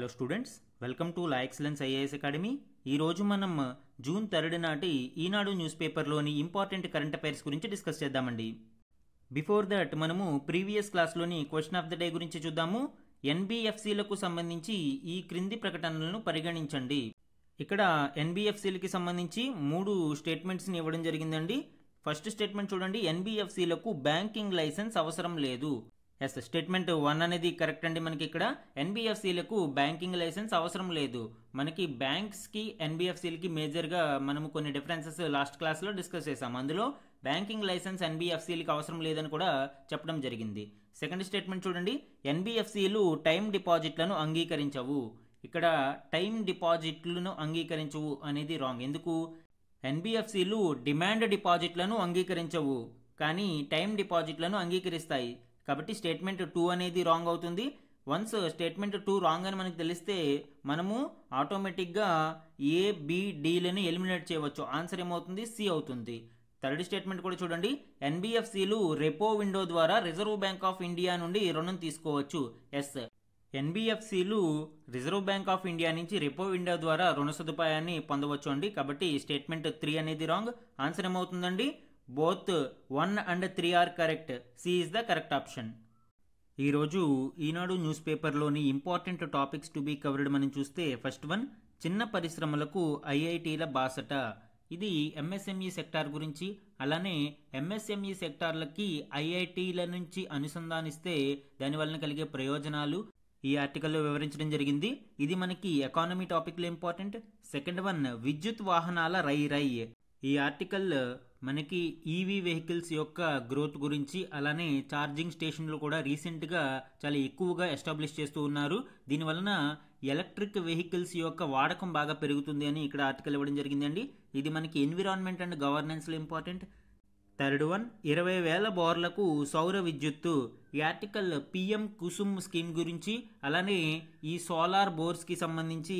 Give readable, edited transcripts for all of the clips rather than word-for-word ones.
Hello students, welcome to La Excellence IAS Academy. ఈరోజు మనం June 3 నాటి ఈనాడు న్యూస్ పేపర్లోని ఇంపార్టెంట్ కరెంట్ అఫైర్స్ గురించి డిస్కస్ చేద్దామండి. బిఫోర్ దట్ మనము ప్రీవియస్ క్లాస్లోని క్వశ్చన్ ఆఫ్ ద డే గురించి చూద్దాము. ఎన్బిఎఫ్సిలకు సంబంధించి ఈ క్రింది ప్రకటనలను పరిగణించండి. ఇక్కడ ఎన్బిఎఫ్సిలకి సంబంధించి 3 స్టేట్మెంట్స్ని ఇవ్వడం జరిగిందండి. ఫస్ట్ స్టేట్మెంట్ చూడండి, ఎన్బిఎఫ్సిలకు బ్యాంకింగ్ లైసెన్స్ అవసరం లేదు. ఎస్, స్టేట్మెంట్ 1 అనేది కరెక్ట్ అండి. మనకి ఇక్కడ ఎన్బిఎఫ్సిలకు బ్యాంకింగ్ లైసెన్స్ అవసరం లేదు. మనకి బ్యాంక్స్కి ఎన్బిఎఫ్సిలకి మేజర్గా మనము కొన్ని డిఫరెన్సెస్ లాస్ట్ క్లాస్లో డిస్కస్ చేసాము. అందులో బ్యాంకింగ్ లైసెన్స్ ఎన్బిఎఫ్సిలకి అవసరం లేదని కూడా చెప్పడం జరిగింది. సెకండ్ స్టేట్మెంట్ చూడండి, ఎన్బిఎఫ్సిలు టైం డిపాజిట్లను అంగీకరించవు. ఇక్కడ టైం డిపాజిట్లను అంగీకరించవు అనేది రాంగ్. ఎందుకు? ఎన్బిఎఫ్సిలు డిమాండ్ డిపాజిట్లను అంగీకరించవు, కానీ టైం డిపాజిట్లను అంగీకరిస్తాయి. కాబట్టి స్టేట్మెంట్ 2 అనేది రాంగ్ అవుతుంది. వన్స్ స్టేట్మెంట్ 2 రాంగ్ అని మనకు తెలిస్తే మనము ఆటోమేటిక్గా ఏ, బి, డీలని ఎలిమినేట్ చేయవచ్చు. ఆన్సర్ ఏమవుతుంది? సి అవుతుంది. థర్డ్ స్టేట్మెంట్ కూడా చూడండి, ఎన్బిఎఫ్సిలు రెపో విండో ద్వారా రిజర్వ్ బ్యాంక్ ఆఫ్ ఇండియా నుండి రుణం తీసుకోవచ్చు. ఎస్, ఎన్బిఎఫ్సిలు రిజర్వ్ బ్యాంక్ ఆఫ్ ఇండియా నుంచి రెపో విండో ద్వారా రుణ సదుపాయాన్ని పొందవచ్చు అండి. కాబట్టి స్టేట్మెంట్ 3 అనేది రాంగ్. ఆన్సర్ ఏమవుతుందండి? Both 1 and 3 are correct. C is the correct option. ఈరోజు ఈనాడు న్యూస్ పేపర్లోని important topics to be covered మనం చూస్తే, ఫస్ట్ వన్, చిన్న పరిశ్రమలకు ఐఐటీల బాసట. ఇది ఎంఎస్ఎంఈ సెక్టార్ గురించి. అలానే ఎంఎస్ఎంఈ సెక్టార్లకి ఐఐటీల నుంచి అనుసంధానిస్తే దానివల్ల కలిగే ప్రయోజనాలు ఈ ఆర్టికల్లో వివరించడం జరిగింది. ఇది మనకి ఎకానమీ టాపిక్లో ఇంపార్టెంట్. సెకండ్ వన్, విద్యుత్ వాహనాల రై. ఈ ఆర్టికల్ మనకి ఈవీ వెహికల్స్ యొక్క గ్రోత్ గురించి, అలానే ఛార్జింగ్ స్టేషన్లు కూడా రీసెంట్గా చాలా ఎక్కువగా ఎస్టాబ్లిష్ చేస్తూ ఉన్నారు. దీనివలన ఎలక్ట్రిక్ వెహికల్స్ యొక్క వాడకం బాగా పెరుగుతుంది అని ఇక్కడ ఆర్టికల్ ఇవ్వడం జరిగిందండి. ఇది మనకి ఎన్విరాన్మెంట్ అండ్ గవర్నెన్స్లో ఇంపార్టెంట్. థర్డ్ వన్, 20,000 బోర్లకు సౌర విద్యుత్తు. ఈ ఆర్టికల్ పిఎం కుసుమ్ స్కీమ్ గురించి, అలానే ఈ సోలార్ బోర్స్కి సంబంధించి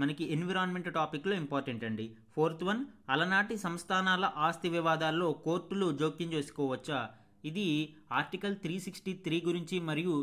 మనకి ఎన్విరాన్మెంట్ టాపిక్లో ఇంపార్టెంట్ అండి. ఫోర్త్ వన్, అలనాటి సంస్థానాల ఆస్తి వివాదాల్లో కోర్టులు జోక్యం చేసుకోవచ్చా. ఇది ఆర్టికల్ 363 గురించి మరియు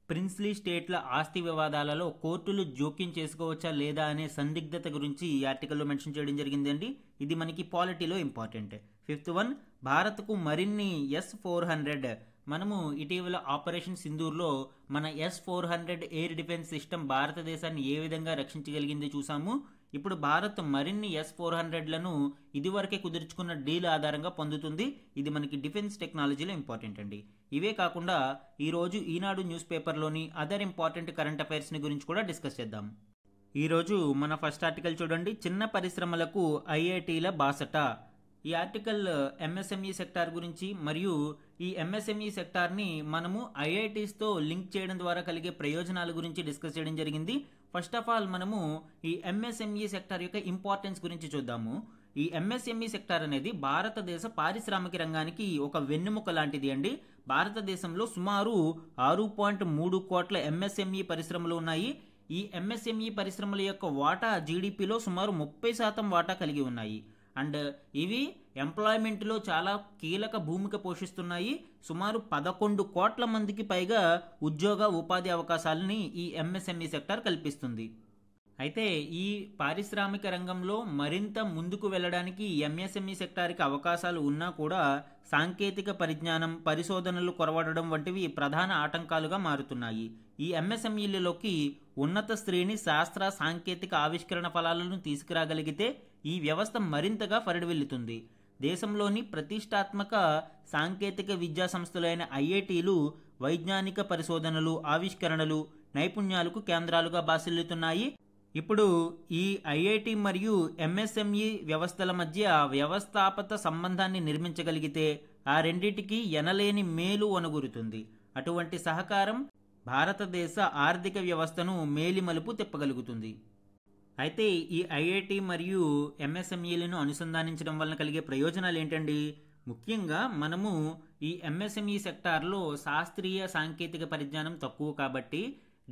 ప్రిన్స్లీ స్టేట్ల ఆస్తి వివాదాలలో కోర్టులు జోక్యం చేసుకోవచ్చా లేదా అనే సందిగ్ధత గురించి ఈ ఆర్టికల్లో మెన్షన్ చేయడం జరిగిందండి. ఇది మనకి పాలిటీలో ఇంపార్టెంట్. ఫిఫ్త్ వన్, భారత్కు మరిన్ని S-400. మనము ఇటీవల ఆపరేషన్ సింధూర్లో మన S-400 ఎయిర్ డిఫెన్స్ సిస్టమ్ భారతదేశాన్ని ఏ విధంగా రక్షించగలిగిందో చూసాము. ఇప్పుడు భారత్ మరిన్ని S-400లను ఇదివరకే కుదుర్చుకున్న డీల్ ఆధారంగా పొందుతుంది. ఇది మనకి డిఫెన్స్ టెక్నాలజీలో ఇంపార్టెంట్ అండి. ఇవే కాకుండా ఈరోజు Eenadu news పేపర్లోని other important current అఫైర్స్ని గురించి కూడా డిస్కస్ చేద్దాం. ఈరోజు మన ఫస్ట్ ఆర్టికల్ చూడండి, చిన్న పరిశ్రమలకు ఐఐటీల బాసట. ఈ ఆర్టికల్ ఎంఎస్ఎంఈ సెక్టార్ గురించి మరియు ఈ ఎంఎస్ఎంఈ సెక్టార్ని మనము ఐఐటీస్తో లింక్ చేయడం ద్వారా కలిగే ప్రయోజనాల గురించి డిస్కస్ చేయడం జరిగింది. ఫస్ట్ ఆఫ్ ఆల్ మనము ఈ ఎంఎస్ఎంఈ సెక్టార్ యొక్క ఇంపార్టెన్స్ గురించి చూద్దాము. ఈ ఎంఎస్ఎంఈ సెక్టార్ అనేది భారతదేశ పారిశ్రామిక రంగానికి ఒక వెన్నెముక లాంటిది అండి. భారతదేశంలో సుమారు 6.3 కోట్ల ఎంఎస్ఎంఈ పరిశ్రమలు ఉన్నాయి. ఈ ఎంఎస్ఎంఈ పరిశ్రమల యొక్క వాటా జీడిపిలో సుమారు 30% వాటా కలిగి ఉన్నాయి. అండ్ ఇవి ఎంప్లాయ్మెంట్లో చాలా కీలక భూమిక పోషిస్తున్నాయి. సుమారు 11 కోట్ల మందికి పైగా ఉద్యోగ ఉపాధి అవకాశాలని ఈ ఎంఎస్ఎంఈ సెక్టార్ కల్పిస్తుంది. అయితే ఈ పారిశ్రామిక రంగంలో మరింత ముందుకు వెళ్ళడానికి ఎంఎస్ఎంఈ సెక్టార్కి అవకాశాలు ఉన్నా కూడా సాంకేతిక పరిజ్ఞానం, పరిశోధనలు కొరవడడం వంటివి ప్రధాన ఆటంకాలుగా మారుతున్నాయి. ఈ ఎంఎస్ఎంఈలలోకి ఉన్నత శ్రేణి శాస్త్ర సాంకేతిక ఆవిష్కరణ ఫలాలను తీసుకురాగలిగితే ఈ వ్యవస్థ మరింతగా పరిఢవిల్లుతుంది. దేశంలోని ప్రతిష్టాత్మక సాంకేతిక విద్యా సంస్థలైన ఐఐటీలు వైజ్ఞానిక పరిశోధనలు, ఆవిష్కరణలు, నైపుణ్యాలకు కేంద్రాలుగా బాసిల్లుతున్నాయి. ఇప్పుడు ఈ ఐఐటి మరియు ఎంఎస్ఎంఈ వ్యవస్థల మధ్య వ్యవస్థాపక సంబంధాన్ని నిర్మించగలిగితే ఆ రెండింటికి ఎనలేని మేలు ఒనగూరుతుంది. అటువంటి సహకారం భారతదేశ ఆర్థిక వ్యవస్థను మేలిమలుపు తిప్పగలుగుతుంది. అయితే ఈ ఐఐటి మరియు ఎంఎస్ఎంఈలను అనుసంధానించడం వలన కలిగే ప్రయోజనాలు ఏంటండి? ముఖ్యంగా మనము ఈ ఎంఎస్ఎంఈ సెక్టార్లో శాస్త్రీయ సాంకేతిక పరిజ్ఞానం తక్కువ కాబట్టి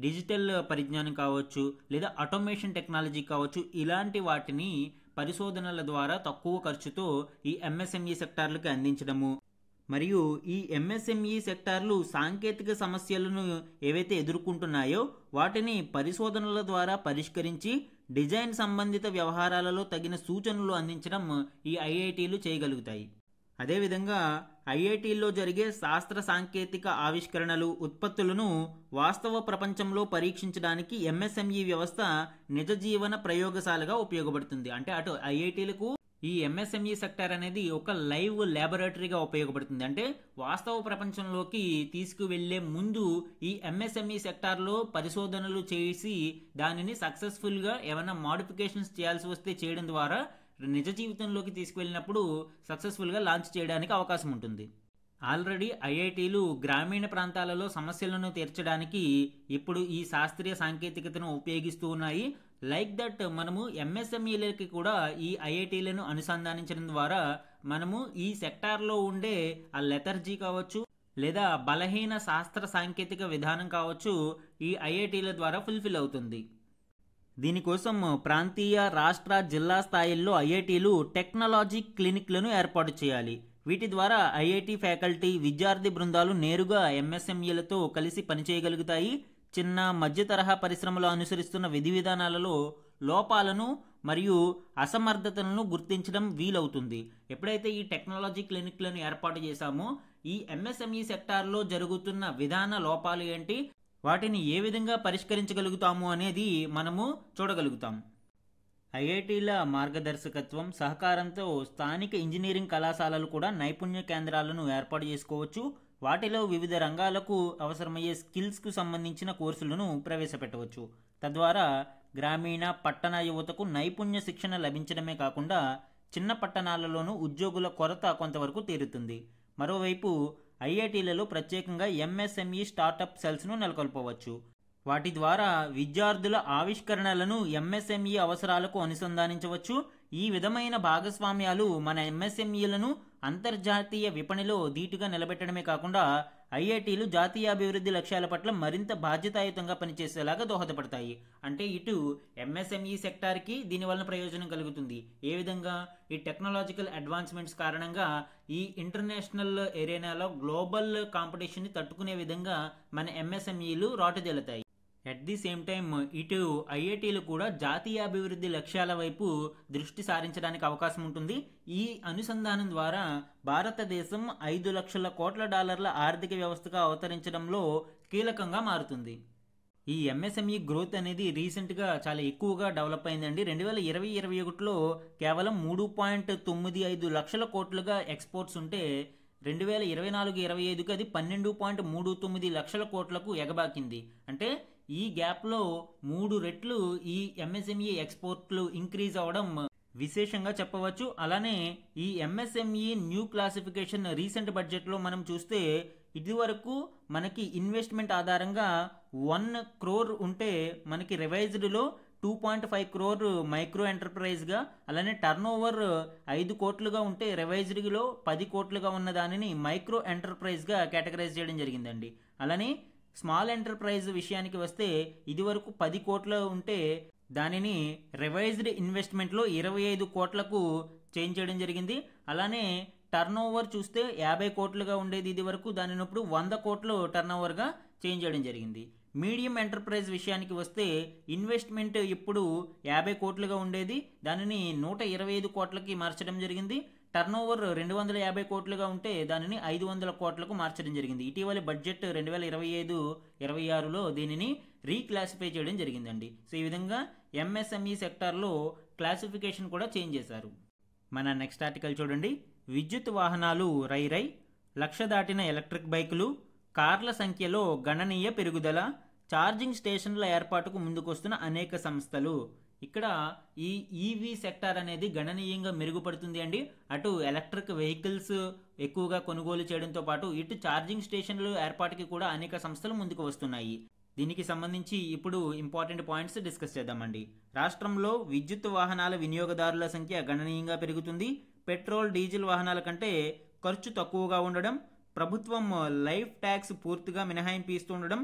డిజిటల్ పరిజ్ఞానం కావచ్చు, లేదా ఆటోమేషన్ టెక్నాలజీ కావచ్చు, ఇలాంటి వాటిని పరిశోధనల ద్వారా తక్కువ ఖర్చుతో ఈ ఎంఎస్ఎంఈ సెక్టార్లకు అందించడము, మరియు ఈ ఎంఎస్ఎంఈ సెక్టార్లు సాంకేతిక సమస్యలను ఏవైతే ఎదుర్కొంటున్నాయో వాటిని పరిశోధనల ద్వారా పరిష్కరించి డిజైన్ సంబంధిత వ్యవహారాలలో తగిన సూచనలు అందించడం ఈ ఐఐటీలు చేయగలుగుతాయి. అదేవిధంగా ఐఐటీల్లో జరిగే శాస్త్ర సాంకేతిక ఆవిష్కరణలు, ఉత్పత్తులను వాస్తవ ప్రపంచంలో పరీక్షించడానికి ఎంఎస్ఎంఈ వ్యవస్థ నిజ జీవన ప్రయోగశాలగా ఉపయోగపడుతుంది. అంటే అటు ఐఐటీలకు ఈ ఎంఎస్ఎంఈ సెక్టార్ అనేది ఒక లైవ్ ల్యాబొరేటరీగా ఉపయోగపడుతుంది. అంటే వాస్తవ ప్రపంచంలోకి తీసుకువెళ్లే ముందు ఈ ఎంఎస్ఎంఈ సెక్టార్లో పరిశోధనలు చేసి దానిని సక్సెస్ఫుల్గా ఏమైనా మాడిఫికేషన్స్ చేయాల్సి వస్తే చేయడం ద్వారా నిజ జీవితంలోకి తీసుకువెళ్ళినప్పుడు సక్సెస్ఫుల్గా లాంచ్ చేయడానికి అవకాశం ఉంటుంది. ఆల్రెడీ ఐఐటీలు గ్రామీణ ప్రాంతాలలో సమస్యలను తీర్చడానికి ఇప్పుడు ఈ శాస్త్రీయ సాంకేతికతను ఉపయోగిస్తూ ఉన్నాయి. లైక్ దట్ మనము ఎంఎస్ఎంఈలకి కూడా ఈ ఐఐటీలను అనుసంధానించడం ద్వారా మనము ఈ సెక్టార్లో ఉండే ఆ లెథర్జీ కావచ్చు లేదా బలహీన శాస్త్ర సాంకేతిక విధానం కావచ్చు ఈ ఐఐటీల ద్వారా ఫుల్ఫిల్ అవుతుంది. దీనికోసం ప్రాంతీయ, రాష్ట్ర, జిల్లా స్థాయిల్లో ఐఐటీలు టెక్నాలజీ క్లినిక్లను ఏర్పాటు చేయాలి. వీటి ద్వారా ఐఐటి ఫ్యాకల్టీ, విద్యార్థి బృందాలు నేరుగా ఎంఎస్ఎంఈలతో కలిసి పనిచేయగలుగుతాయి. చిన్న, మధ్య తరహా పరిశ్రమలు అనుసరిస్తున్న విధి విధానాలలో లోపాలను మరియు అసమర్థతలను గుర్తించడం వీలవుతుంది. ఎప్పుడైతే ఈ టెక్నాలజీ క్లినిక్లను ఏర్పాటు చేశామో ఈ ఎంఎస్ఎంఈ సెక్టార్లో జరుగుతున్న విధాన లోపాలు ఏంటి, వాటిని ఏ విధంగా పరిష్కరించగలుగుతాము అనేది మనము చూడగలుగుతాం. ఐఐటీల మార్గదర్శకత్వం, సహకారంతో స్థానిక ఇంజనీరింగ్ కళాశాలలు కూడా నైపుణ్య కేంద్రాలను ఏర్పాటు చేసుకోవచ్చు. వాటిలో వివిధ రంగాలకు అవసరమయ్యే స్కిల్స్కు సంబంధించిన కోర్సులను ప్రవేశపెట్టవచ్చు. తద్వారా గ్రామీణ, పట్టణ యువతకు నైపుణ్య శిక్షణ లభించడమే కాకుండా చిన్న పట్టణాలలోనూ ఉద్యోగుల కొరత కొంతవరకు తీరుతుంది. మరోవైపు ఐఐటీలలో ప్రత్యేకంగా ఎంఎస్ఎంఈ స్టార్టప్ సెల్స్ను నెలకొల్పవచ్చు. వాటి ద్వారా విద్యార్థుల ఆవిష్కరణలను ఎంఎస్ఎంఈ అవసరాలకు అనుసంధానించవచ్చు. ఈ విధమైన భాగస్వామ్యాలు మన ఎంఎస్ఎంఈలను అంతర్జాతీయ విపణిలో ధీటుగా నిలబెట్టడమే కాకుండా ఐఐటీలు జాతీయ అభివృద్ధి లక్ష్యాల పట్ల మరింత బాధ్యతాయుతంగా పనిచేసేలాగా దోహదపడతాయి. అంటే ఇటు ఎంఎస్ఎంఈ సెక్టార్కి దీనివల్ల ప్రయోజనం కలుగుతుంది. ఏ విధంగా? ఈ టెక్నాలజికల్ అడ్వాన్స్మెంట్స్ కారణంగా ఈ ఇంటర్నేషనల్ ఏరియాలో గ్లోబల్ కాంపిటీషన్ని తట్టుకునే విధంగా మన ఎంఎస్ఎంఈలు రాటుదేలుతాయి. ఎట్ ది సేమ్ టైమ్ ఇటు ఐఐటీలు కూడా జాతీయ అభివృద్ధి లక్ష్యాల వైపు దృష్టి సారించడానికి అవకాశం ఉంటుంది. ఈ అనుసంధానం ద్వారా భారతదేశం 5 లక్షల కోట్ల డాలర్ల ఆర్థిక వ్యవస్థగా అవతరించడంలో కీలకంగా మారుతుంది. ఈ ఎంఎస్ఎంఈ గ్రోత్ అనేది రీసెంట్గా చాలా ఎక్కువగా డెవలప్ అయిందండి. 2020-21లో కేవలం 3.95 లక్షల కోట్లుగా ఎక్స్పోర్ట్స్ ఉంటే 2024-25కి అది 12.39 లక్షల కోట్లకు ఎగబాకింది. అంటే ఈ గ్యాప్లో 3 రెట్లు ఈ ఎంఎస్ఎంఈ ఎక్స్పోర్ట్లు ఇంక్రీజ్ అవ్వడం విశేషంగా చెప్పవచ్చు. అలానే ఈ ఎంఎస్ఎంఈ న్యూ క్లాసిఫికేషన్ రీసెంట్ బడ్జెట్లో మనం చూస్తే ఇదివరకు మనకి ఇన్వెస్ట్మెంట్ ఆధారంగా 1 crore ఉంటే మనకి రివైజ్డ్లో 2.5 crore మైక్రో ఎంటర్ప్రైజ్గా, అలానే టర్న్ ఓవర్ 5 కోట్లుగా ఉంటే రివైజ్డ్లో 10 కోట్లుగా ఉన్న దానిని మైక్రో ఎంటర్ప్రైజ్గా కేటగరైజ్ చేయడం జరిగిందండి. అలానే స్మాల్ ఎంటర్ప్రైజ్ విషయానికి వస్తే ఇదివరకు 10 కోట్లు ఉంటే దానిని రివైజ్డ్ ఇన్వెస్ట్మెంట్లో 25 కోట్లకు చేంజ్ చేయడం జరిగింది. అలానే టర్న్ ఓవర్ చూస్తే 50 కోట్లుగా ఉండేది ఇదివరకు, దానిని ఇప్పుడు 100 కోట్లు టర్న్ ఓవర్గా చేంజ్ చేయడం జరిగింది. మీడియం ఎంటర్ప్రైజ్ విషయానికి వస్తే ఇన్వెస్ట్మెంట్ ఇప్పుడు 50 కోట్లుగా ఉండేది, దానిని 125 కోట్లకి మార్చడం జరిగింది. టర్న్ ఓవర్ 250 కోట్లుగా ఉంటే దానిని 500 కోట్లకు మార్చడం జరిగింది. ఇటీవలి బడ్జెట్ 2025-26లో దీనిని రీక్లాసిఫై చేయడం జరిగిందండి. సో ఈ విధంగా ఎంఎస్ఎంఈ సెక్టార్లో క్లాసిఫికేషన్ కూడా చేంజ్ చేశారు. మన నెక్స్ట్ ఆర్టికల్ చూడండి. విద్యుత్ వాహనాలు రై 1,00,000 దాటిన ఎలక్ట్రిక్ బైకులు, కార్ల సంఖ్యలో గణనీయ పెరుగుదల, ఛార్జింగ్ స్టేషన్ల ఏర్పాటుకు ముందుకొస్తున్న అనేక సంస్థలు. ఇక్కడ ఈ ఈవీ సెక్టార్ అనేది గణనీయంగా మెరుగుపడుతుంది అండి. అటు ఎలక్ట్రిక్ వెహికల్స్ ఎక్కువగా కొనుగోలు చేయడంతో పాటు ఇటు ఛార్జింగ్ స్టేషన్లు ఏర్పాటుకి కూడా అనేక సంస్థలు ముందుకు వస్తున్నాయి. దీనికి సంబంధించి ఇప్పుడు ఇంపార్టెంట్ పాయింట్స్ డిస్కస్ చేద్దామండి. రాష్ట్రంలో విద్యుత్ వాహనాల వినియోగదారుల సంఖ్య గణనీయంగా పెరుగుతుంది. పెట్రోల్, డీజిల్ వాహనాల కంటే ఖర్చు తక్కువగా ఉండడం, ప్రభుత్వం లైఫ్ ట్యాక్స్ పూర్తిగా మినహాయింపు ఇస్తూ ఉండడం,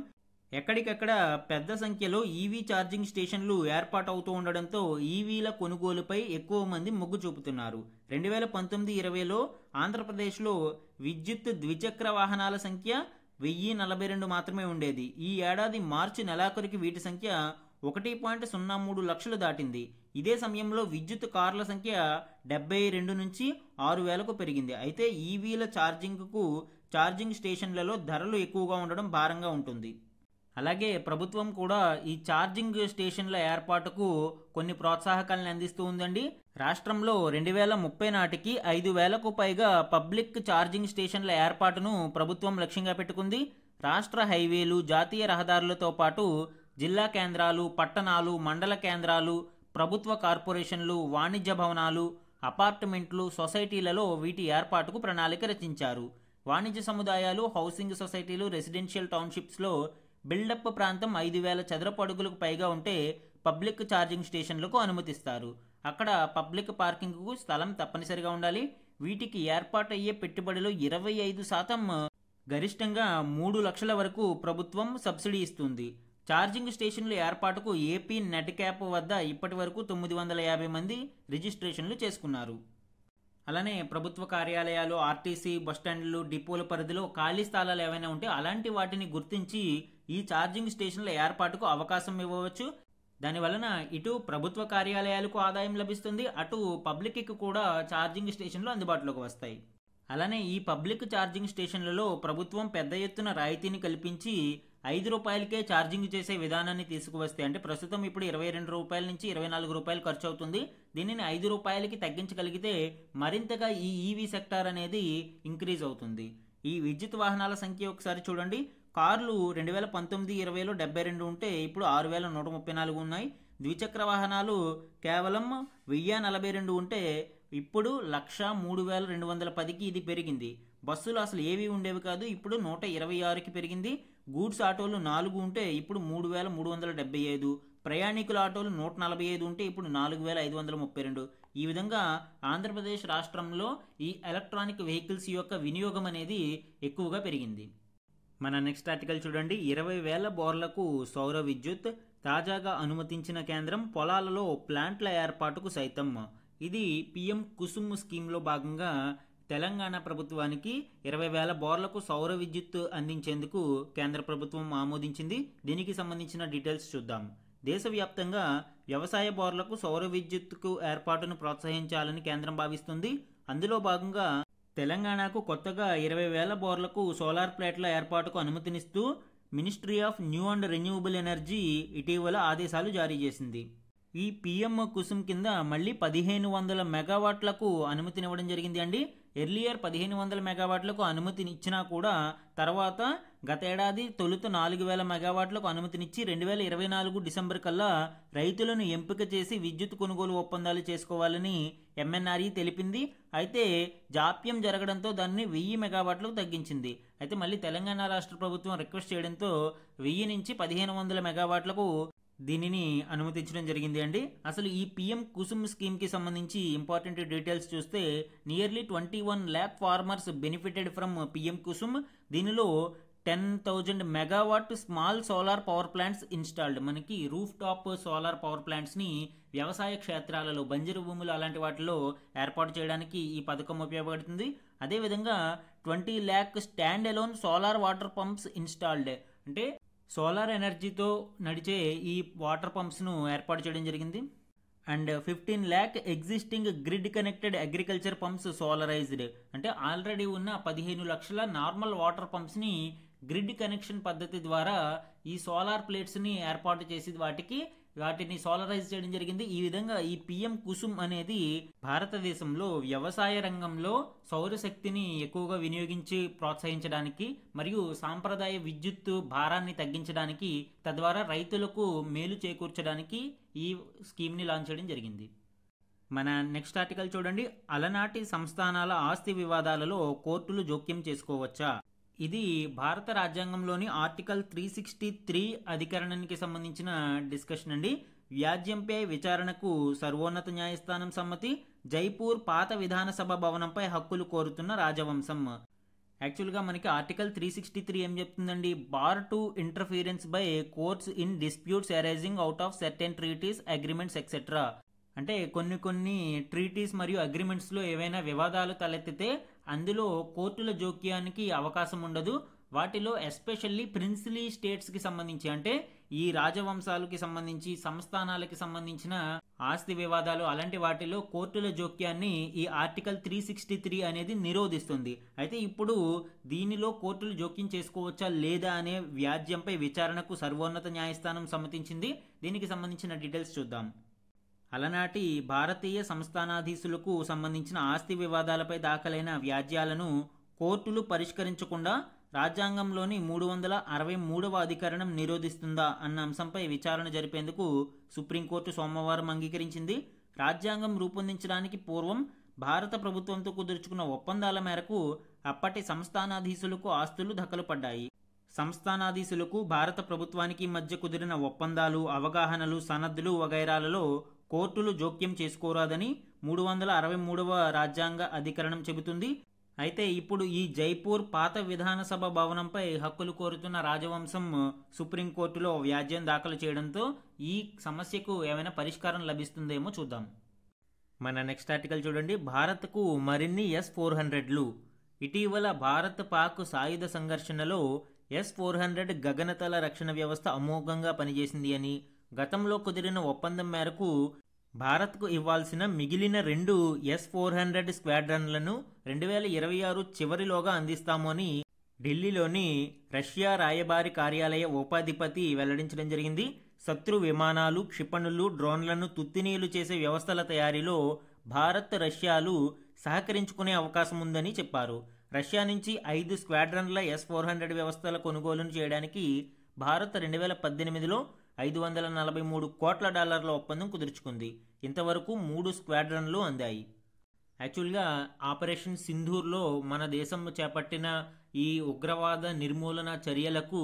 ఎక్కడికక్కడ పెద్ద సంఖ్యలో ఈవీ ఛార్జింగ్ స్టేషన్లు ఏర్పాటు అవుతూ ఉండడంతో ఈవీల కొనుగోలుపై ఎక్కువ మంది మొగ్గు చూపుతున్నారు. 2019-20లో ఆంధ్రప్రదేశ్లో విద్యుత్ ద్విచక్ర వాహనాల సంఖ్య 1042 మాత్రమే ఉండేది. ఈ ఏడాది మార్చి నెలాఖరుకి వీటి సంఖ్య 1.03 లక్షలు దాటింది. ఇదే సమయంలో విద్యుత్ కార్ల సంఖ్య 72 నుంచి 6,000కు పెరిగింది. అయితే ఈవీల ఛార్జింగ్ స్టేషన్లలో ధరలు ఎక్కువగా ఉండడం భారంగా ఉంటుంది. అలాగే ప్రభుత్వం కూడా ఈ ఛార్జింగ్ స్టేషన్ల ఏర్పాటుకు కొన్ని ప్రోత్సాహకాలను అందిస్తూ ఉందండి. రాష్ట్రంలో 2030 నాటికి 5,000కు పైగా పబ్లిక్ ఛార్జింగ్ స్టేషన్ల ఏర్పాటును ప్రభుత్వం లక్ష్యంగా పెట్టుకుంది. రాష్ట్ర హైవేలు, జాతీయ రహదారులతో పాటు జిల్లా కేంద్రాలు, పట్టణాలు, మండల కేంద్రాలు, ప్రభుత్వ కార్పొరేషన్లు, వాణిజ్య భవనాలు, అపార్ట్మెంట్లు, సొసైటీలలో వీటి ఏర్పాటుకు ప్రణాళిక రచించారు. వాణిజ్య సముదాయాలు, హౌసింగ్ సొసైటీలు, రెసిడెన్షియల్ టౌన్షిప్స్లో బిల్డప్ ప్రాంతం 5,000 చదరపు అడుగులకు పైగా ఉంటే పబ్లిక్ ఛార్జింగ్ స్టేషన్లకు అనుమతిస్తారు. అక్కడ పబ్లిక్ పార్కింగ్కు స్థలం తప్పనిసరిగా ఉండాలి. వీటికి ఏర్పాటయ్యే పెట్టుబడిలో 25% గరిష్టంగా 3 లక్షల వరకు ప్రభుత్వం సబ్సిడీ ఇస్తుంది. ఛార్జింగ్ స్టేషన్ల ఏర్పాటుకు ఏపీ నెట్ క్యాప్ వద్ద ఇప్పటి వరకు 950 మంది రిజిస్ట్రేషన్లు చేసుకున్నారు. అలానే ప్రభుత్వ కార్యాలయాలు, ఆర్టీసీ బస్టాండ్లు, డిపోల పరిధిలో ఖాళీ స్థలాలు ఏవైనా ఉంటే అలాంటి వాటిని గుర్తించి ఈ ఛార్జింగ్ స్టేషన్ల ఏర్పాటుకు అవకాశం ఇవ్వవచ్చు. దానివలన ఇటు ప్రభుత్వ కార్యాలయాలకు ఆదాయం లభిస్తుంది, అటు పబ్లిక్కి కూడా ఛార్జింగ్ స్టేషన్లు అందుబాటులోకి వస్తాయి. అలానే ఈ పబ్లిక్ ఛార్జింగ్ స్టేషన్లలో ప్రభుత్వం పెద్ద ఎత్తున రాయితీని కల్పించి 5 రూపాయలకే ఛార్జింగ్ చేసే విధానాన్ని తీసుకువస్తే, అంటే ప్రస్తుతం ఇప్పుడు 22 రూపాయల నుంచి 24 రూపాయలు ఖర్చు అవుతుంది. దీనిని 5 రూపాయలకి తగ్గించగలిగితే మరింతగా ఈ ఈవీ సెక్టార్ అనేది ఇంక్రీజ్ అవుతుంది. ఈ విద్యుత్ వాహనాల సంఖ్య ఒకసారి చూడండి. కార్లు 2019-20లో 72 ఉంటే ఇప్పుడు 6,134 ఉన్నాయి. ద్విచక్ర వాహనాలు కేవలం 1,042 ఉంటే ఇప్పుడు 103,210కి ఇది పెరిగింది. బస్సులు అసలు ఏవి ఉండేవి కాదు, ఇప్పుడు 126కి పెరిగింది. గూడ్స్ ఆటోలు 4 ఉంటే ఇప్పుడు 3,375. ప్రయాణికుల ఆటోలు 145 ఉంటే ఇప్పుడు 4,532. ఈ విధంగా ఆంధ్రప్రదేశ్ రాష్ట్రంలో ఈ ఎలక్ట్రానిక్ వెహికల్స్ యొక్క వినియోగం అనేది ఎక్కువగా పెరిగింది. మన నెక్స్ట్ ఆర్టికల్ చూడండి. 20,000 బోర్లకు సౌర విద్యుత్ తాజాగా అనుమతించిన కేంద్రం పొలాలలో ప్లాంట్ల ఏర్పాటుకు సైతం. ఇది పిఎం కుసుమ్ స్కీమ్లో భాగంగా తెలంగాణ ప్రభుత్వానికి 20,000 బోర్లకు సౌర విద్యుత్ అందించేందుకు కేంద్ర ప్రభుత్వం ఆమోదించింది. దీనికి సంబంధించిన డీటెయిల్స్ చూద్దాం. దేశవ్యాప్తంగా వ్యవసాయ బోర్లకు సౌర విద్యుత్కు ఏర్పాటును ప్రోత్సహించాలని కేంద్రం భావిస్తుంది. అందులో భాగంగా తెలంగాణకు కొత్తగా 20,000 బోర్లకు సోలార్ ప్లేట్ల ఏర్పాటుకు అనుమతినిస్తూ ministry of new and renewable energy ఇటీవల ఆదేశాలు జారీ చేసింది. ఈ పిఎం కుసుమ్ కింద మళ్ళీ 1,500 మెగావాట్లకు అనుమతినివ్వడం జరిగింది అండి. ఎర్లియర్ 1,500 మెగావాట్లకు అనుమతినిచ్చినా కూడా తర్వాత గతేడాది తొలుత 4,000 మెగావాట్లకు అనుమతినిచ్చి 2024 డిసెంబర్ కల్లా రైతులను ఎంపిక చేసి విద్యుత్ కొనుగోలు ఒప్పందాలు చేసుకోవాలని ఎంఎన్ఆర్ఈ తెలిపింది. అయితే జాప్యం జరగడంతో దాన్ని 1,000 మెగావాట్లకు తగ్గించింది. అయితే మళ్ళీ తెలంగాణ రాష్ట్ర ప్రభుత్వం రిక్వెస్ట్ చేయడంతో 1,000 నుంచి 1,500 మెగావాట్లకు దీనిని అనుమతించడం జరిగింది అండి. అసలు ఈ పిఎం కుసుమ్ స్కీమ్కి సంబంధించి ఇంపార్టెంట్ డీటెయిల్స్ చూస్తే nearly 21 lakh farmers benefited from PM Kusum. దీనిలో 10,000 megawatt small solar power plants installed. మనకి రూఫ్ టాప్ సోలార్ పవర్ ప్లాంట్స్ని వ్యవసాయ క్షేత్రాలలో, బంజరు భూములు అలాంటి వాటిలో ఏర్పాటు చేయడానికి ఈ పథకం ఉపయోగపడుతుంది. అదేవిధంగా 20 lakh stand alone solar water pumps installed. అంటే సోలార్ ఎనర్జీతో నడిచే ఈ వాటర్ పంప్స్ను ఏర్పాటు చేయడం జరిగింది. And 15 lakh existing grid connected agriculture pumps solarised. అంటే ఆల్రెడీ ఉన్న 15 లక్షల నార్మల్ వాటర్ పంప్స్ని గ్రిడ్ కనెక్షన్ పద్ధతి ద్వారా ఈ సోలార్ ప్లేట్స్ని ఏర్పాటు చేసి వాటిని సోలరైజ్ చేయడం జరిగింది. ఈ విధంగా ఈ పిఎం కుసుమ్ అనేది భారతదేశంలో వ్యవసాయ రంగంలో సౌరశక్తిని ఎక్కువగా వినియోగించి ప్రోత్సహించడానికి మరియు సాంప్రదాయ విద్యుత్ భారాన్ని తగ్గించడానికి, తద్వారా రైతులకు మేలు చేకూర్చడానికి ఈ స్కీమ్ని లాంచ్ చేయడం జరిగింది. మన నెక్స్ట్ ఆర్టికల్ చూడండి. అలనాటి సంస్థానాల ఆస్తి వివాదాలలో కోర్టులు జోక్యం చేసుకోవచ్చా? ఇది భారత రాజ్యాంగంలోని ఆర్టికల్ 363 అధికరణానికి సంబంధించిన డిస్కషన్ అండి. వ్యాజ్యంపై విచారణకు సర్వోన్నత న్యాయస్థానం సమ్మతి. జైపూర్ పాత విధానసభ భవనంపై హక్కులు కోరుతున్న రాజవంశం. యాక్చువల్గా మనకి ఆర్టికల్ 363 ఏం చెప్తుందండి, bar to interference by courts in disputes arising out of certain treaties agreements etcetera. అంటే కొన్ని ట్రీటీస్ మరియు అగ్రిమెంట్స్లో ఏవైనా వివాదాలు తలెత్తితే అందులో కోర్టుల జోక్యానికి అవకాశం ఉండదు. వాటిలో ఎస్పెషల్లీ ప్రిన్సిలీ స్టేట్స్కి సంబంధించి, అంటే ఈ రాజవంశాలకి సంబంధించి సంస్థానాలకి సంబంధించిన ఆస్తి వివాదాలు అలాంటి వాటిలో కోర్టుల జోక్యాన్ని ఈ ఆర్టికల్ 363 అనేది నిరోధిస్తుంది. అయితే ఇప్పుడు దీనిలో కోర్టులు జోక్యం చేసుకోవచ్చా లేదా అనే వ్యాజ్యంపై విచారణకు సర్వోన్నత న్యాయస్థానం సమ్మతించింది. దీనికి సంబంధించిన డీటెయిల్స్ చూద్దాం. అలనాటి భారతీయ సంస్థానాధీశులకు సంబంధించిన ఆస్తి వివాదాలపై దాఖలైన వ్యాజ్యాలను కోర్టులు పరిష్కరించకుండా రాజ్యాంగంలోని 363వ అధికరణం నిరోధిస్తుందా అన్న అంశంపై విచారణ జరిపేందుకు సుప్రీంకోర్టు సోమవారం అంగీకరించింది. రాజ్యాంగం రూపొందించడానికి పూర్వం భారత ప్రభుత్వంతో కుదుర్చుకున్న ఒప్పందాల మేరకు అప్పటి సంస్థానాధీశులకు ఆస్తులు దఖలు పడ్డాయి. సంస్థానాధీశులకు భారత ప్రభుత్వానికి మధ్య కుదిరిన ఒప్పందాలు, అవగాహనలు, సనద్దులు వగైరాలలో కోర్టులు జోక్యం చేసుకోరాదని 363వ రాజ్యాంగ అధికరణం చెబుతుంది. అయితే ఇప్పుడు ఈ జైపూర్ పాత విధానసభ భవనంపై హక్కులు కోరుతున్న రాజవంశం సుప్రీంకోర్టులో వ్యాజ్యం దాఖలు చేయడంతో ఈ సమస్యకు ఏమైనా పరిష్కారం లభిస్తుందేమో చూద్దాం. మన నెక్స్ట్ ఆర్టికల్ చూడండి. భారత్కు మరిన్ని S-400లు. ఇటీవల భారత్ పాక్ సాయుధ సంఘర్షణలో S-400 గగనతల రక్షణ వ్యవస్థ అమోఘంగా పనిచేసింది అని, గతంలో కుదిరిన ఒప్పందం మేరకు భారత్కు ఇవ్వాల్సిన మిగిలిన 2 S-400 స్క్వాడ్రన్లను 2026 చివరిలోగా అందిస్తాము అని ఢిల్లీలోని రష్యా రాయబారి కార్యాలయ ఉపాధిపతి వెల్లడించడం జరిగింది. శత్రు విమానాలు, క్షిపణులు, డ్రోన్లను తుత్తినీలు చేసే వ్యవస్థల తయారీలో భారత్, రష్యాలు సహకరించుకునే అవకాశం ఉందని చెప్పారు. రష్యా నుంచి 5 స్క్వాడ్రన్ల S-400 వ్యవస్థల కొనుగోలును చేయడానికి భారత్ 2018లో $543 కోట్ల ఒప్పందం కుదుర్చుకుంది. ఇంతవరకు 3 స్క్వాడ్రన్లు అందాయి. యాక్చువల్గా ఆపరేషన్ సింధూర్లో మన దేశం చేపట్టిన ఈ ఉగ్రవాద నిర్మూలన చర్యలకు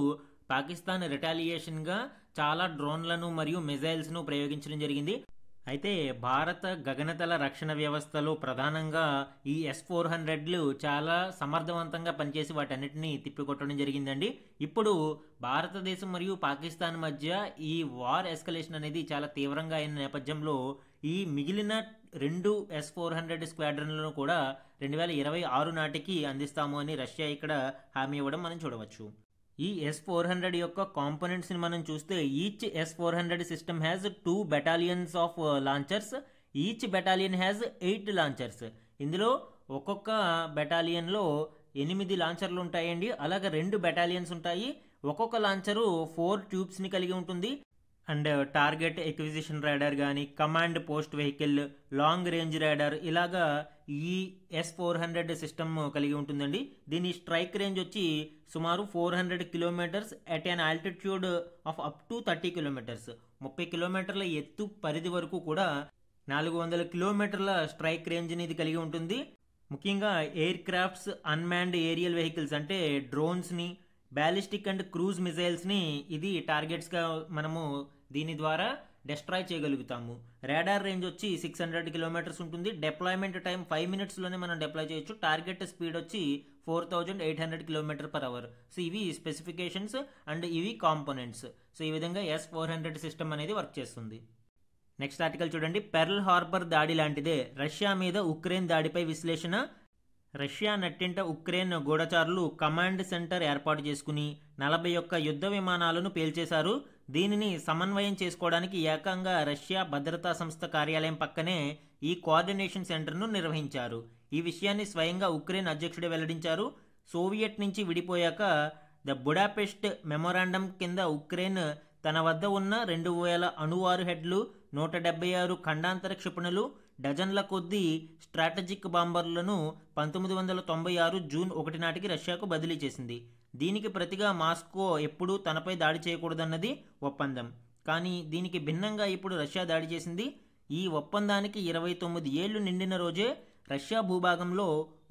పాకిస్తాన్ రిటాలియేషన్గా చాలా డ్రోన్లను మరియు మిజైల్స్ను ప్రయోగించడం జరిగింది. అయితే భారత గగనతల రక్షణ వ్యవస్థలో ప్రధానంగా ఈ S-400లు చాలా సమర్థవంతంగా పనిచేసి వాటన్నిటిని తిప్పికొట్టడం జరిగిందండి. ఇప్పుడు భారతదేశం మరియు పాకిస్తాన్ మధ్య ఈ వార్ ఎస్కలేషన్ అనేది చాలా తీవ్రంగా అయిన నేపథ్యంలో ఈ మిగిలిన 2 S-400 స్క్వాడ్రన్లను కూడా 2026 నాటికి అందిస్తాము అని రష్యా ఇక్కడ హామీ ఇవ్వడం మనం చూడవచ్చు. ఈ S-400 యొక్క కాంపోనెంట్స్ని మనం చూస్తే each S-400 system has 2 battalions of launchers. Each battalion has 8 launchers. ఇందులో ఒక్కొక్క బెటాలియన్లో 8 లాంచర్లు ఉంటాయండి. అలాగే 2 బెటాలియన్స్ ఉంటాయి. ఒక్కొక్క లాంచరు 4 ట్యూబ్స్ని కలిగి ఉంటుంది. అండ్ టార్గెట్ ఎక్విజిషన్ రాడార్ కానీ, command post vehicle, long range radar ఇలాగా ఈ S-400 సిస్టమ్ కలిగి ఉంటుందండి. దీని స్ట్రైక్ రేంజ్ వచ్చి సుమారు 400 kilometres at an altitude of up to 30 kilometres. 30 కిలోమీటర్ల ఎత్తు పరిధి వరకు కూడా 400 కిలోమీటర్ల స్ట్రైక్ రేంజ్ని ఇది కలిగి ఉంటుంది. ముఖ్యంగా aircrafts, unmanned aerial vehicles అంటే డ్రోన్స్ని, బ్యాలిస్టిక్ అండ్ క్రూజ్ మిజైల్స్ని ఇది టార్గెట్స్గా మనము దీని ద్వారా డిస్ట్రాయ్ చేయగలుగుతాము. రాడార్ రేంజ్ వచ్చి 600 కిలోమీటర్స్ ఉంటుంది. డిప్లాయ్మెంట్ టైం 5 minutesలోనే మనం డిప్లాయ్ చేయొచ్చు. టార్గెట్ స్పీడ్ వచ్చి 4800 km/h. సో ఇవి స్పెసిఫికేషన్స్ అండ్ ఇవి కాంపోనెంట్స్. సో ఈ విధంగా S-400 సిస్టమ్ అనేది వర్క్ చేస్తుంది. నెక్స్ట్ ఆర్టికల్ చూడండి. పెర్ల్ హార్బర్ దాడి లాంటిదే రష్యా మీద ఉక్రెయిన్ దాడిపై విశ్లేషణ. రష్యా నట్టింట ఉక్రెయిన్ గూఢచారులు కమాండ్ సెంటర్ ఏర్పాటు చేసుకుని 41 యుద్ధ విమానాలను పేల్చేశారు. దీనిని సమన్వయం చేసుకోవడానికి ఏకంగా రష్యా భద్రతా సంస్థ కార్యాలయం పక్కనే ఈ కోఆర్డినేషన్ సెంటర్ను నిర్వహించారు. ఈ విషయాన్ని స్వయంగా ఉక్రెయిన్ అధ్యక్షుడే వెల్లడించారు. సోవియట్ నుంచి విడిపోయాక ద బుడాపెస్ట్ మెమొరాండం కింద ఉక్రెయిన్ తన వద్ద ఉన్న 2000 అణు వార్ హెడ్లు, 176 ఖండాంతర క్షిపణులు, డజన్ల కొద్దీ స్ట్రాటజిక్ బాంబర్లను 1996 జూన్ 1 నాటికి రష్యాకు బదిలీ చేసింది. దీనికి ప్రతిగా మాస్కో ఎప్పుడూ తనపై దాడి చేయకూడదన్నది ఒప్పందం. కానీ దీనికి భిన్నంగా ఇప్పుడు రష్యా దాడి చేసింది. ఈ ఒప్పందానికి 29 ఏళ్లు నిండిన రోజే రష్యా భూభాగంలో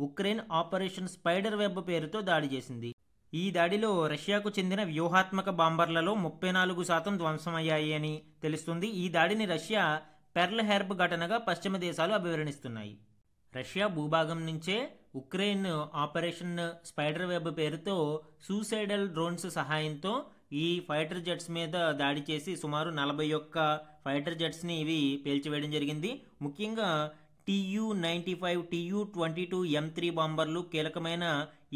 ఉక్రెయిన్ ఆపరేషన్ స్పైడర్ వెబ్ పేరుతో దాడి చేసింది. ఈ దాడిలో రష్యాకు చెందిన వ్యూహాత్మక బాంబర్లలో 34% ధ్వంసమయ్యాయి అని తెలుస్తుంది. ఈ దాడిని రష్యా పెర్ల్ హార్బర్ ఘటనగా పశ్చిమ దేశాలు అభివర్ణిస్తున్నాయి. రష్యా భూభాగం నుంచే ఉక్రెయిన్ ఆపరేషన్ స్పైడర్ వెబ్ పేరుతో సూసైడల్ డ్రోన్స్ సహాయంతో ఈ ఫైటర్ జెట్స్ మీద దాడి చేసి సుమారు 41 ఫైటర్ జెట్స్ని ఇవి పేల్చివేయడం జరిగింది. ముఖ్యంగా TU-95, TU-22 M3 బాంబర్లు, కీలకమైన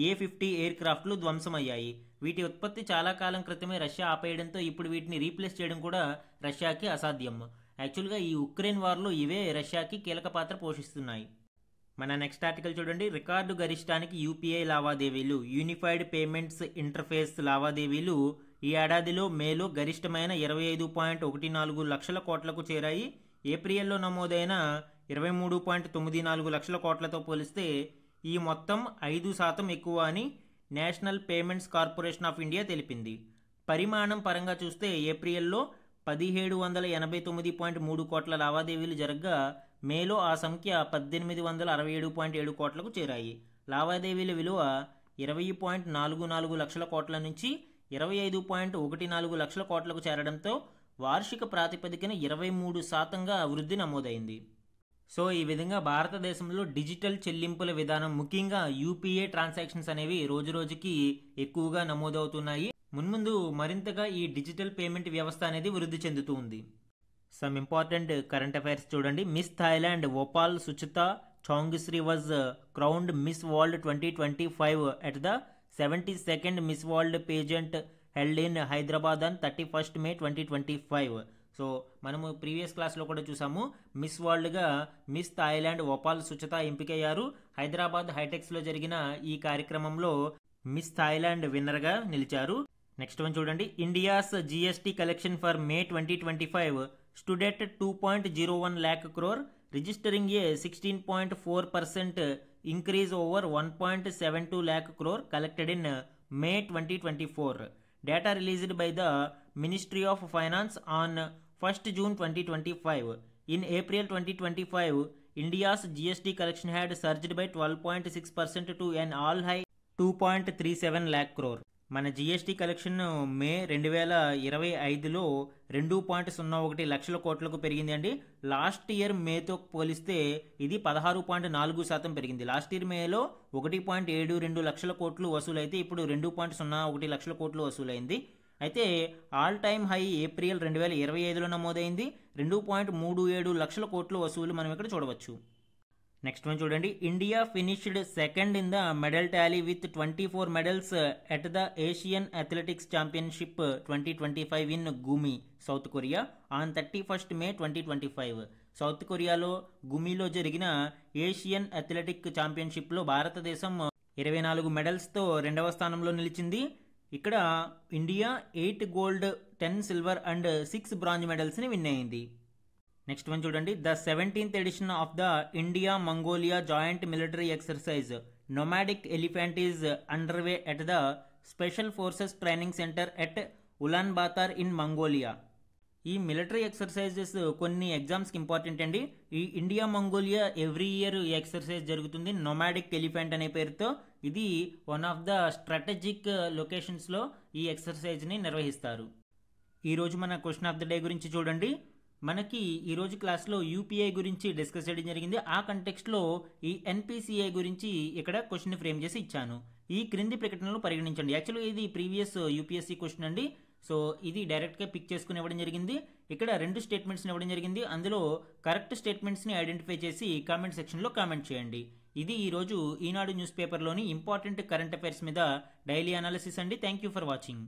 A-50 ఎయిర్ క్రాఫ్ట్లు ధ్వంసమయ్యాయి. వీటి ఉత్పత్తి చాలా కాలం క్రితమే రష్యా ఆపేయడంతో ఇప్పుడు వీటిని రీప్లేస్ చేయడం కూడా రష్యాకి అసాధ్యం. యాక్చువల్గా ఈ ఉక్రెయిన్ వార్లో ఇవే రష్యాకి కీలక పాత్ర పోషిస్తున్నాయి. మన నెక్స్ట్ ఆర్టికల్ చూడండి. రికార్డు గరిష్టానికి యూపీఐ లావాదేవీలు, యూనిఫైడ్ పేమెంట్స్ ఇంటర్ఫేస్ లావాదేవీలు ఈ ఏడాదిలో మేలో గరిష్టమైన 25.14 లక్షల కోట్లకు చేరాయి. ఏప్రిల్లో నమోదైన 23.94 లక్షల కోట్లతో పోలిస్తే ఈ మొత్తం 5% ఎక్కువ అని national payments corporation of India తెలిపింది. పరిమాణం పరంగా చూస్తే ఏప్రిల్లో 1789.3 కోట్ల లావాదేవీలు జరగగా మేలో ఆ సంఖ్య 1867.7 కోట్లకు చేరాయి. లావాదేవీల విలువ 20.44 లక్షల కోట్ల నుంచి 25.14 లక్షల కోట్లకు చేరడంతో వార్షిక ప్రాతిపదికన 23%గా వృద్ధి నమోదైంది. సో ఈ విధంగా భారతదేశంలో డిజిటల్ చెల్లింపుల విధానం, ముఖ్యంగా యూపీఐ ట్రాన్సాక్షన్స్ అనేవి రోజురోజుకి ఎక్కువగా నమోదవుతున్నాయి. మున్ముందు మరింతగా ఈ డిజిటల్ పేమెంట్ వ్యవస్థ అనేది వృద్ధి చెందుతూ ఉంది. సమ్ ఇంపార్టెంట్ కరెంట్ అఫైర్స్ చూడండి. Miss Thailand Opal Suchata Chuangsri was crowned Miss World 2025 at the 72nd Miss World pageant held in Hyderabad on 31st May 2025. So మనము ప్రీవియస్ క్లాస్లో కూడా చూసాము, మిస్ వరల్డ్గా మిస్ థాయిలాండ్ వోపాల్ సుచిత ఎంపికయ్యారు. హైదరాబాద్ హైటెక్స్లో జరిగిన ఈ కార్యక్రమంలో మిస్ థాయిలాండ్ విన్నర్గా నిలిచారు. నెక్స్ట్ వన్ చూడండి. India's GST collection for May 2025 stood at 2.01 lakh crore, registering a 16.4% increase over 1.72 lakh crore collected in May 2024. Data released by the Ministry of Finance on 1st June 2025. In April 2025, India's GST collection had surged by 12.6% to an all-high 2.37 lakh crore. మన GST collection మే 2025లో 2.01 లక్షల కోట్లకు పెరిగింది అండి. Last year మేతో పోలిస్తే ఇది 16.4% పెరిగింది. Last year మేలో 1.72 లక్షల కోట్లు వసూలైతే ఇప్పుడు 2.01 లక్షల కోట్లు వసూలైంది. అయితే ఆల్ టైమ్ హై ఏప్రిల్ 2025లో నమోదైంది. 2.37 లక్షల కోట్లు వసూలు మనం ఇక్కడ చూడవచ్చు. నెక్స్ట్ వన్ చూడండి. India finished second in the medal tally with 24 medals at the Asian athletics championship 2025 in Gumi, South Korea on 31st May 2025. South కొరియాలో గుమిలో జరిగిన ఏషియన్ అథ్లెటిక్ ఛాంపియన్షిప్లో భారతదేశం 24 మెడల్స్తో 2వ స్థానంలో నిలిచింది. ఇక్కడ India 8 gold, 10 silver and 6 bronze మెడల్స్ని విన్ అయింది. నెక్స్ట్ వన్ చూడండి. The 17th edition of the India Mongolia joint military exercise nomadic elephant is underway at the special forces training centre at Ulaanbaatar in Mongolia. ఈ military exercises కొన్ని ఎగ్జామ్స్కి important అండి. ఈ India Mongolia every year ఈ exercise జరుగుతుంది nomadic elephant అనే పేరుతో. ఇది వన్ ఆఫ్ ద స్ట్రాటజిక్ లొకేషన్స్లో ఈ ఎక్సర్సైజ్ని నిర్వహిస్తారు. ఈరోజు మన క్వశ్చన్ ఆఫ్ ద డే గురించి చూడండి. మనకి ఈరోజు క్లాస్లో యూపీఐ గురించి డిస్కస్ చేయడం జరిగింది. ఆ కంటెక్స్ట్లో ఈ ఎన్పిసిఐ గురించి ఇక్కడ క్వశ్చన్ ఫ్రేమ్ చేసి ఇచ్చాను. ఈ క్రింది ప్రకటనలు పరిగణించండి. యాక్చువల్గా ఇది ప్రీవియస్ యూపీఎస్సీ క్వశ్చన్ అండి. సో ఇది డైరెక్ట్గా పిక్ చేసుకుని ఇవ్వడం జరిగింది. ఇక్కడ 2 స్టేట్మెంట్స్ని ఇవ్వడం జరిగింది. అందులో కరెక్ట్ స్టేట్మెంట్స్ని ఐడెంటిఫై చేసి కామెంట్ సెక్షన్లో కామెంట్ చేయండి. ఇది ఈరోజు ఈనాడు న్యూస్ పేపర్లోని ఇంపార్టెంట్ కరెంట్ అఫైర్స్ మీద డైలీ అనాలిసిస్ అండి. Thank you for watching.